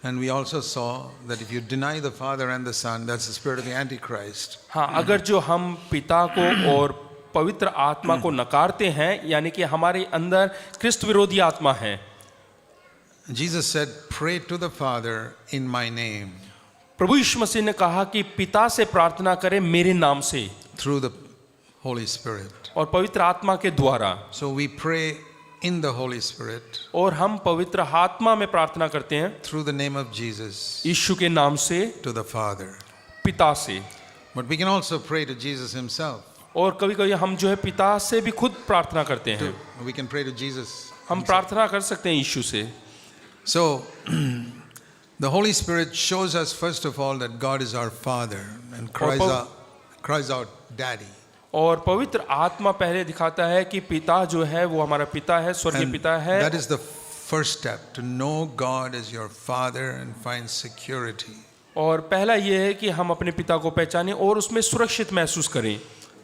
And we also saw that if you deny the Father and the Son, that's the spirit of the Antichrist. हाँ, अगर जो हम पिता को और पवित्र आत्मा को नकारते हैं, यानी कि हमारे अंदर क्रिस्त विरोधी आत्मा है। Jesus said, pray to the Father in my name. प्रभु यीशु मसीह ने कहा कि पिता से प्रार्थना करें मेरे नाम से, Through the Holy Spirit. और पवित्र आत्मा के द्वारा। So we pray in the Holy Spirit और हम पवित्र आत्मा में प्रार्थना करते हैं through the name of Jesus यीशु के नाम से to the Father. पिता से। But we can also pray to Jesus himself. और कभी कभी हम जो है पिता से भी खुद प्रार्थना करते हैं। We can pray to Jesus. हम प्रार्थना कर सकते हैं यीशु से। So the Holy Spirit shows us first of all that God is our Father and cries out Daddy. और पवित्र आत्मा पहले दिखाता है कि पिता जो है वो हमारा पिता है, स्वर्गीय पिता है। That is the first step, to know God as your Father and find security. और पहला ये है कि हम अपने पिता को पहचानें और उसमें सुरक्षित महसूस करें।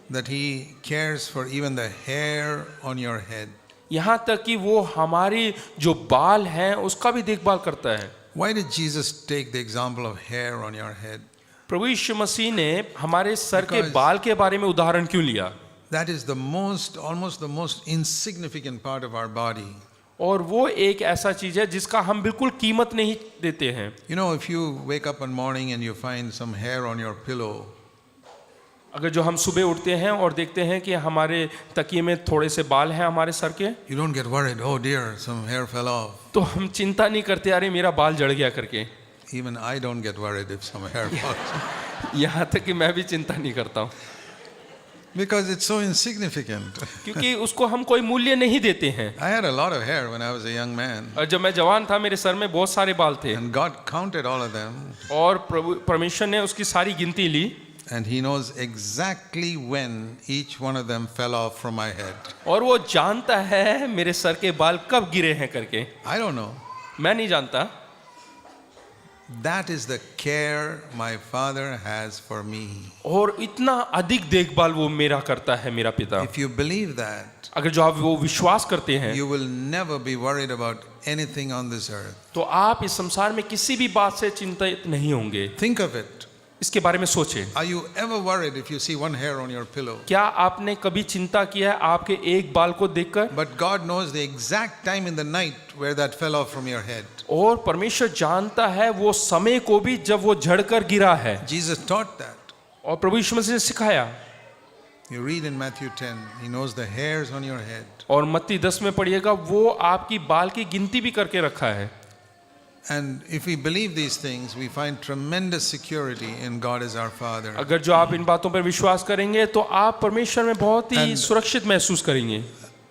That He cares for even the hair on your head. यहाँ तक कि वो हमारी जो बाल हैं उसका भी देखभाल करता है। Why did Jesus take the example of hair on your head? प्रभु यीशु मसीह ने हमारे सर के बाल के बारे में उदाहरण क्यों लिया? That is almost the most insignificant part of our body. और वो एक ऐसा चीज है जिसका हम बिल्कुल कीमत नहीं देते हैं। You know, if you wake up one morning and you find some hair on your pillow, अगर जो हम सुबह उठते हैं और देखते हैं कि हमारे तकिए में थोड़े से बाल हैं हमारे सर के, you don't get worried, oh dear, some hair fell off. तो हम चिंता नहीं करते अरे मेरा बाल झड़ गया करके। Even I don't get worried if some hair falls. यहाँ तक कि मैं भी चिंता नहीं करता हूँ, Because it's so insignificant. क्योंकि उसको हम कोई मूल्य नहीं देते हैं। I had a lot of hair when I was a young man. और जब मैं जवान था मेरे सर में बहुत सारे बाल थे, And God counted all of them. और परमेश्वर ने उसकी सारी गिनती ली, And He knows exactly when each one of them fell off from my head. और वो जानता है मेरे सर के बाल कब गिरे हैं करके। I don't know. मैं नहीं जानता। That is the care my Father has for me. और इतना अधिक देखभाल वो मेरा करता है मेरा पिता। If you believe that, अगर जो आप वो विश्वास करते हैं, you will never be worried about anything on this earth. तो आप इस संसार में किसी भी बात से चिंतित नहीं होंगे। Think of it. इसके बारे में सोचें। Are you ever worried if you see one hair on your pillow? क्या आपने कभी चिंता किया है आपके एक बाल को देखकर? But God knows the exact time in the night where that fell off from your head. और परमेश्वर जानता है वो समय को भी जब वो झड़कर गिरा है। Jesus taught that. और प्रभु यीशु मसीह ने सिखाया। You read in Matthew 10, He knows the hairs on your head. और मत्ती 10 में पढ़िएगा वो आपकी बाल की गिनती भी करके रखा है। And if we believe these things, we find tremendous security in God as our Father. अगर जो आप इन बातों पर विश्वास करेंगे तो आप परमेश्वर में बहुत ही सुरक्षित महसूस करेंगे।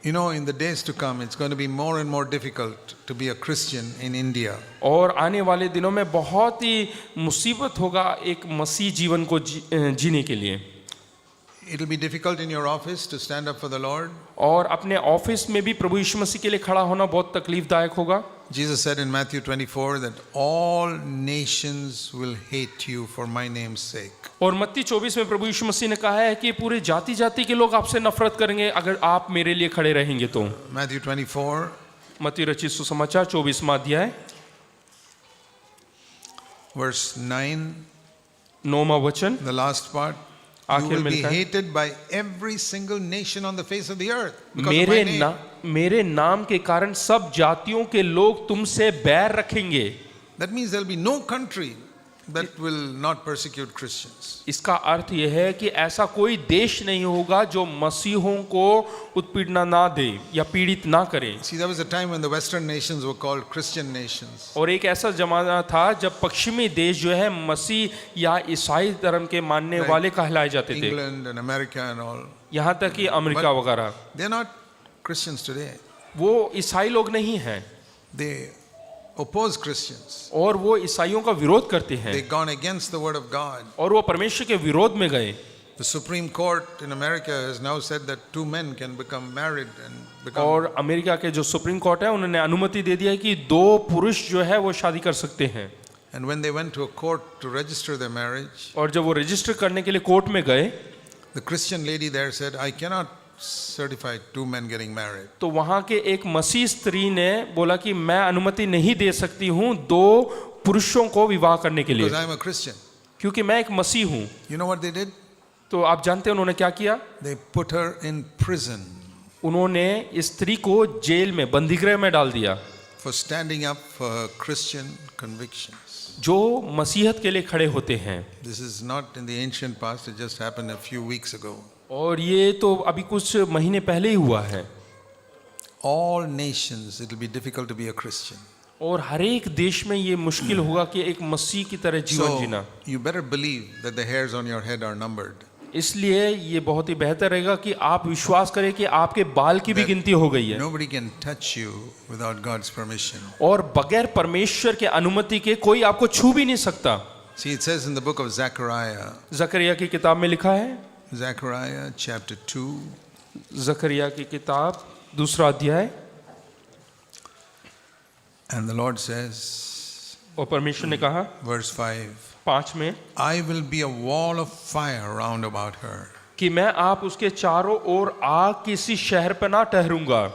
You know, in the days to come, it's going to be more and more difficult to be a Christian in India. और आने वाले दिनों में बहुत ही मुसीबत होगा एक मसीह जीवन को जीने के लिए। It will be difficult in your office to stand up for the Lord. और अपने ऑफिस में भी प्रभु यीशु मसीह के लिए खड़ा होना बहुत तकलीफदायक होगा। Jesus said in Matthew 24 that all nations will hate you for my name's sake. और मत्ती 24 में प्रभु यीशु मसीह ने कहा है कि पूरे जाति जाति के लोग आपसे नफरत करेंगे अगर आप मेरे लिए खड़े रहेंगे तो। Matthew 24, मत्ती रचित सुसमाचार 24वां अध्याय verse 9, 9वां वचन, the last part. You आखिर will में be लिखा है, hated by every single nation on the face of the earth because of my name. मेरे नाम के कारण सब जातियों के लोग तुमसे बैर रखेंगे। That means there will be no country that will not persecute Christians. इसका अर्थ यह है कि ऐसा कोई देश नहीं होगा जो मसीहों को उत्पीड़ना ना दे या पीड़ित ना करे। See, there was a time when the Western nations were called Christian nations. और एक ऐसा जमाना था जब पश्चिमी देश जो है मसीह या ईसाई धर्म के मानने वाले कहलाए जाते थे, England and America and all. यहाँ तक कि अमेरिका वगैरह। They're not Christians today. वो ईसाई लोग नहीं हैं They oppose Christians. और वो ईसाइयों का विरोध करते हैं They've gone against the word of God. और वो परमेश्वर के विरोध में गए। The Supreme Court in America has now said that two men can become married and become. और अमेरिका के जो सुप्रीम कोर्ट है उन्होंने अनुमति दे दिया है कि दो पुरुष जो है वो शादी कर सकते हैं। And when they went to a court to register their marriage, और जब वो रजिस्टर करने के लिए कोर्ट में गए the Christian lady there said, I cannot certify two men getting married. तो वहाँ के एक मसीह स्त्री ने बोला कि मैं अनुमति नहीं दे सकती हूँ दो पुरुषों को विवाह करने के because लिए, I am a Christian. क्योंकि मैं एक मसीह हूँ। You know what they did? तो आप जानते हैं उन्होंने क्या किया? They put her in prison उन्होंने स्त्री को जेल में, बंदीगृह में डाल दिया, for standing up for her Christian convictions. जो मसीहत के लिए खड़े होते हैं। This is not in the ancient past, it just happened a few weeks ago. और ये तो अभी कुछ महीने पहले ही हुआ है। All nations, it will be difficult to be a Christian. और हर एक देश में ये मुश्किल होगा कि एक मसीह की तरह जीवन So, Jeena. you better believe that the hairs on your head are numbered. इसलिए ये बहुत ही बेहतर रहेगा कि आप विश्वास करें कि आपके बाल की भी गिनती हो गई है, Nobody can touch you without God's permission. और बगैर परमेश्वर के अनुमति के कोई आपको छू भी नहीं सकता। See, it says in the book of Zechariah, जकरिया की किताब में लिखा है, Zechariah chapter 2, जकरिया की किताब 2 अध्याय, and the Lord says, और परमेश्वर ने कहा verse 5, 5 में I will be a wall of fire round about her. कि मैं आप उसके चारों ओर आग किसी शहर पर ना ठहरूंगा।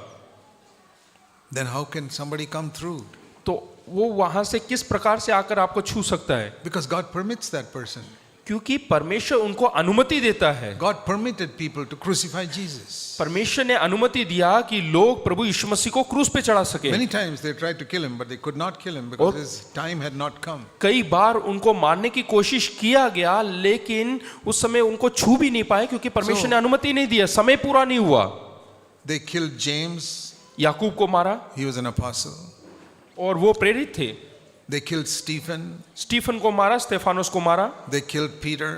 Then how can somebody come through? तो वो वहां से किस प्रकार से आकर आपको छू सकता है? Because God permits that person. क्योंकि परमेश्वर उनको अनुमति देता है। God permitted people to crucify Jesus. परमेश्वर ने अनुमति दिया कि लोग प्रभु यीशु मसीह को क्रूस पे चढ़ा सके। Many times they tried to kill him, but they could not kill him because his time had not come. कई बार उनको मारने की कोशिश किया गया, लेकिन उस समय उनको छू भी नहीं पाए क्योंकि परमेश्वर ने अनुमति नहीं दिया, समय पूरा नहीं हुआ। They killed James. याकूब को मारा, He was an apostle. और वो प्रेरित थे। They killed Stephen. स्टीफन को मारा, स्तेफानोस को मारा, They killed Peter.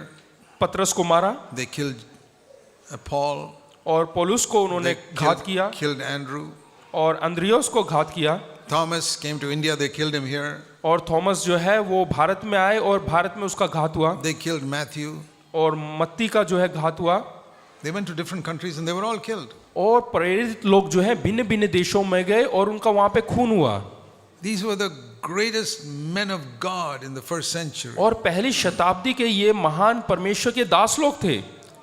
पतरस को मारा, They killed Paul. और पौलुस को उन्होंने They घात किया, killed Andrew. और अंद्रियोस को घात किया, Thomas came to India. They killed him here. और थॉमस जो है वो भारत में आए और भारत में उसका घात हुआ, They killed Matthew. और मत्ती का जो है घात हुआ। They went to different countries and they were all killed. और प्रेरित लोग जो है भिन्न भिन्न देशों में गए और उनका वहां पे खून हुआ। These were the greatest men of God in the first century. और पहली शताब्दी के ये महान परमेश्वर के दास लोग थे।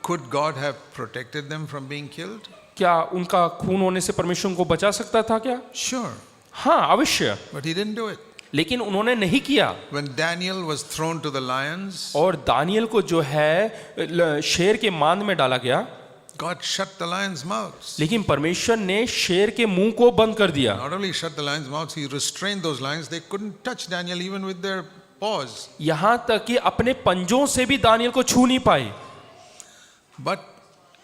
Could God have protected them from being killed? क्या उनका खून होने से परमेश्वर उनको बचा सकता था क्या? Sure, हाँ, अवश्य, but he didn't do it. लेकिन उन्होंने नहीं किया। When Daniel was thrown to the lions, और दानियल को जो है शेर के मांद में डाला गया, God shut the lions' mouths. लेकिन परमेश्वर ने शेर के मुंह को बंद कर दिया। Not only shut the lions' mouths, he restrained those lions. They couldn't touch Daniel even with their paws. यहाँ तक कि अपने पंजों से भी दानियल को छू नहीं पाए। But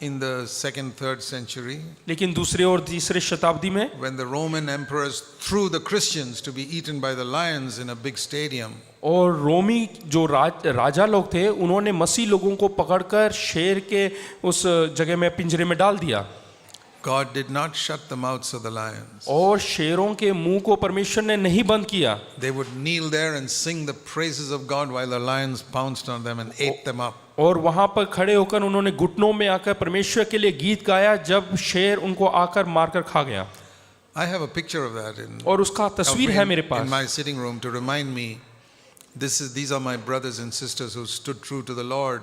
in the second, third century, लेकिन दूसरे और तीसरे शताब्दी में when the Roman emperors threw the Christians to be eaten by the lions in a big stadium, और रोमी जो राजा लोग थे, उन्होंने मसीह लोगों को पकड़कर शेर के उस जगह में पिंजरे में डाल दिया, God did not shut the mouths of the lions. और शेरों के मुंह को परमेश्वर ने नहीं बंद किया। They would kneel there and sing the praises of God while the lions pounced on them and ate them up. और वहां पर खड़े होकर उन्होंने घुटनों में आकर परमेश्वर के लिए गीत गाया जब शेर उनको आकर मारकर खा गया। I have a picture of that और उसका तस्वीर है मेरे in pass. my sitting room to remind me these are my brothers and sisters who stood true to the Lord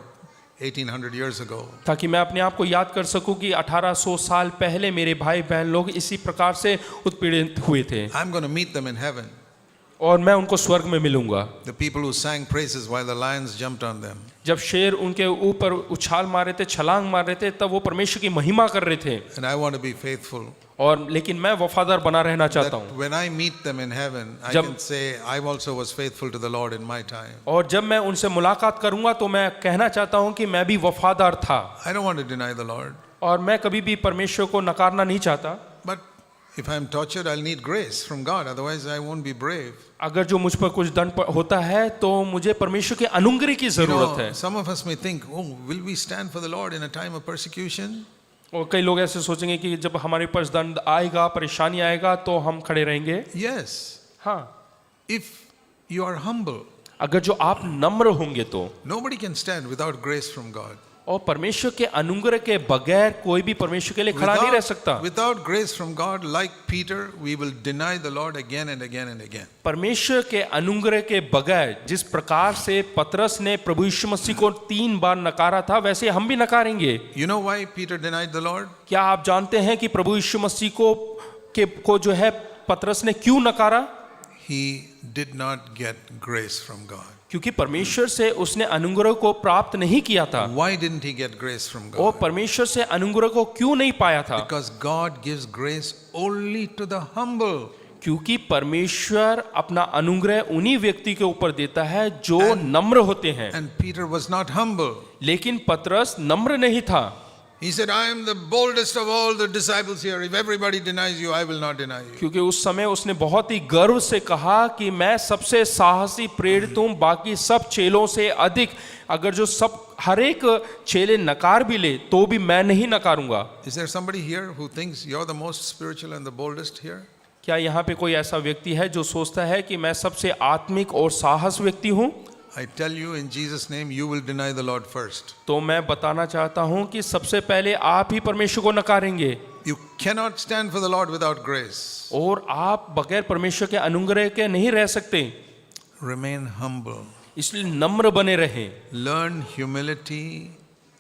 1800 years ago. ताकि मैं अपने आप को याद कर सकूं कि 1800 साल पहले मेरे भाई बहन लोग इसी प्रकार से उत्पीड़ित हुए थे, I'm going to meet them in heaven. और मैं उनको स्वर्ग में मिलूंगा। The people who sang praises while the lions jumped on them. जब शेर उनके ऊपर उछाल मार रहे थे, छलांग मार रहे थे, तब वो परमेश्वर की महिमा कर रहे थे। And I want to be faithful. और लेकिन मैं वफादार बना रहना चाहता That हूँ। when I meet them in heaven, I जब- can say I also was faithful to the Lord in my time. और जब मैं उनसे मुलाकात करूंगा तो मैं कहना चाहता हूँ कि मैं भी वफादार था, I don't want to deny the Lord. और मैं कभी भी परमेश्वर को नकारना नहीं चाहता। But if I'm tortured, I'll need grace from God. Otherwise, I won't be brave. अगर जो मुझ पर कुछ दंड होता है तो मुझे परमेश्वर के अनुग्रह की जरूरत है। Some of us may think, oh, will we stand for the Lord in a time of persecution? और कई लोग ऐसे सोचेंगे कि जब हमारे पास दंड आएगा, परेशानी आएगा, तो हम खड़े रहेंगे। Yes. हाँ, If you are humble, अगर जो आप नम्र होंगे तो, nobody can stand without grace from God. और परमेश्वर के अनुग्रह के बगैर कोई भी परमेश्वर के लिए खड़ा नहीं रह सकता। Without grace from God, like Peter, we will deny the Lord again and again and again. परमेश्वर के अनुग्रह के बगैर जिस प्रकार से पतरस ने प्रभु यीशु मसीह को 3 बार नकारा था, वैसे हम भी नकारेंगे। You know why Peter denied the Lord? क्या आप जानते हैं कि प्रभु यीशु मसीह को जो है पतरस ने क्यों नकारा? he did not get grace from God. क्योंकि परमेश्वर से उसने अनुग्रह को प्राप्त नहीं किया था। Why didn't he get grace from और God? परमेश्वर से अनुग्रह को क्यों नहीं पाया था? Because God gives grace only to the humble. क्योंकि परमेश्वर अपना अनुग्रह उन्हीं व्यक्ति के ऊपर देता है जो नम्र होते हैं। And Peter was not humble. लेकिन पतरस नम्र नहीं था। He said, I am the boldest of all the disciples here. If everybody denies you, I will not deny you. क्योंकि उस समय उसने बहुत ही गर्व से कहा कि मैं सबसे साहसी प्रेरित हूँ, बाकी सब चेलों से अधिक। अगर जो सब हर एक चेले नकार भी ले तो भी मैं नहीं नकारूंगा। Is there somebody here who thinks you're the most spiritual and the boldest here? क्या यहाँ पे कोई ऐसा व्यक्ति है जो सोचता है कि मैं सबसे आत्मिक और साहस व्यक्ति हूँ? I tell you in Jesus' name, you will deny the Lord first. तो मैं बताना चाहता हूँ कि सबसे पहले आप ही परमेश्वर को नकारेंगे। You cannot stand for the Lord without grace. और आप बगैर परमेश्वर के अनुग्रह के नहीं रह सकते। Remain humble. इसलिए नम्र बने रहें। Learn humility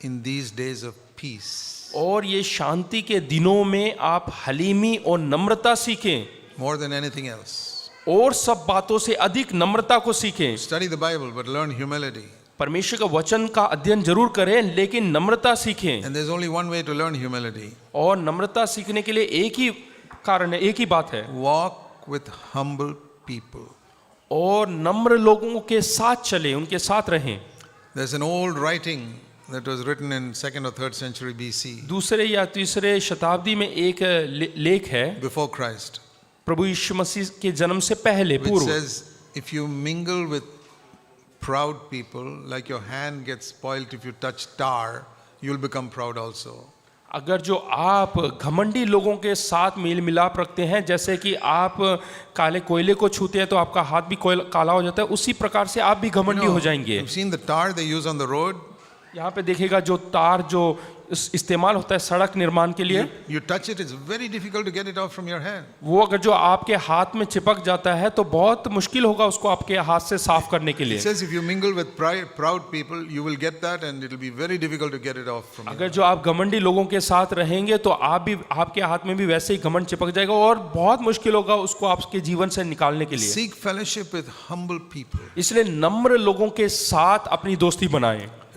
in these days of peace. और ये शांति के दिनों में आप हलीमी और नम्रता सीखें। More than anything else. और सब बातों से अधिक नम्रता को सीखें। Study the Bible, but learn humility. परमेश्वर का वचन का अध्ययन जरूर करें, लेकिन नम्रता सीखें। And there's only one way to learn humility. और नम्रता सीखने के लिए एक ही कारण है, एक ही बात है। Walk with humble people. और नम्र लोगों के साथ चले, उनके साथ रहें। There's an old writing that was written in 2nd or 3rd century BC, दूसरे या तीसरे शताब्दी में एक लेख है before Christ, प्रभु यीशु मसीह के जन्म से पहले which पूर्व। says, if you mingle with proud people, like your hand gets spoiled if you touch tar, you'll become proud also. अगर जो आप घमंडी लोगों के साथ मेल मिलाप रखते हैं, जैसे कि आप काले कोयले को छूते हैं तो आपका हाथ भी काला हो जाता है, उसी प्रकार से आप भी घमंडी हो जाएंगे। You've seen the tar they use on the road. यहाँ पे देखिएगा जो तार जो इस्तेमाल होता है सड़क निर्माण के लिए, You touch it, it's very difficult to get it off from your hand. वो अगर जो आपके हाथ में चिपक जाता है तो बहुत मुश्किल होगा उसको आपके हाथ से साफ करने के It लिए। says if you mingle with proud people, you will get that, and it'll be very difficult to get it off from your अगर hand. जो आप घमंडी लोगों के साथ रहेंगे तो आप भी, आपके हाथ में भी वैसे ही घमंड चिपक जाएगा और बहुत मुश्किल होगा उसको आपके जीवन से निकालने के लिए। Seek fellowship with humble people. इसलिए नम्र लोगों के साथ अपनी दोस्ती बनाएं।